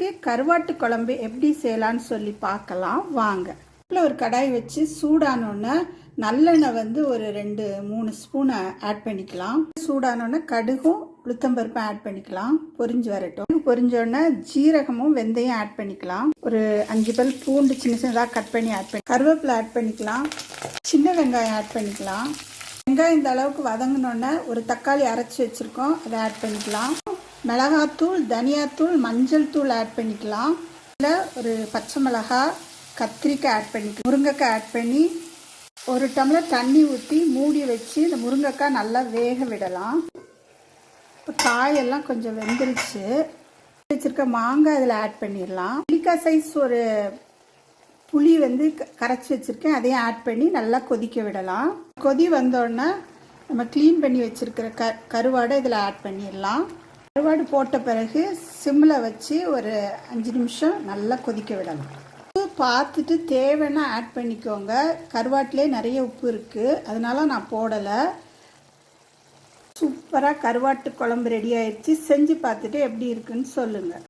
இன்னைக்கு கருவாட்டு குழம்பு எப்படி செய்யலான்னு சொல்லி பார்க்கலாம் வாங்க. ஒரு கடாய் வச்சு சூடானோன்னு நல்லெண்ணெய் வந்து ஒரு 2-3 ஸ்பூன் ஆட் பண்ணிக்கலாம். சூடானோன்னு கடுகும் உளுத்தம்பருப்பும் ஆட் பண்ணிக்கலாம். பொரிஞ்சு வரட்டும். பொரிஞ்சோடனே ஜீரகமும் வெந்தயம் ஆட் பண்ணிக்கலாம். ஒரு 5 பல் பூண்டு சின்ன சின்னதாக கட் பண்ணி ஆட் பண்ணி கருவேப்பிலை ஆட் பண்ணிக்கலாம். சின்ன வெங்காயம் ஆட் பண்ணிக்கலாம். வெங்காயம் இந்த அளவுக்கு வதங்கினோடனே ஒரு தக்காளி அரைச்சி வச்சுருக்கோம், அதை ஆட் பண்ணிக்கலாம். மிளகாத்தூள், தனியாத்தூள், மஞ்சள் தூள் ஆட் பண்ணிக்கலாம். இல்லை ஒரு பச்சை மிளகாய், கத்திரிக்காய் ஆட் பண்ணிக்கலாம். முருங்கைக்காய் ஆட் பண்ணி ஒரு டம்ளர் தண்ணி ஊற்றி மூடி வச்சு இந்த முருங்கைக்காய் நல்லா வேக விடலாம். இப்போ காயெல்லாம் கொஞ்சம் வெந்துருச்சு. வச்சுருக்க மாங்காய் இதில் ஆட் பண்ணிடலாம். நெல்லிக்காய் சைஸ் ஒரு புளி வந்து கரைச்சி வச்சுருக்கேன், அதையும் ஆட் பண்ணி நல்லா கொதிக்க விடலாம். கொதி வந்தோடனே நம்ம க்ளீன் பண்ணி வச்சுருக்கிற கருவாடை இதில் ஆட் பண்ணிடலாம். கருவாடு போட்ட பிறகு சிம்மில் வச்சு ஒரு 5 நிமிஷம் நல்லா கொதிக்க விடலாம். உப்பு பார்த்துட்டு தேவைன்னா ஆட் பண்ணிக்கோங்க. கருவாட்டிலே நிறைய உப்பு இருக்குது, அதனால நான் போடலை. சூப்பராக கருவாட்டு குழம்பு ரெடி ஆயிடுச்சு. செஞ்சு பார்த்துட்டு எப்படி இருக்குன்னு சொல்லுங்கள்.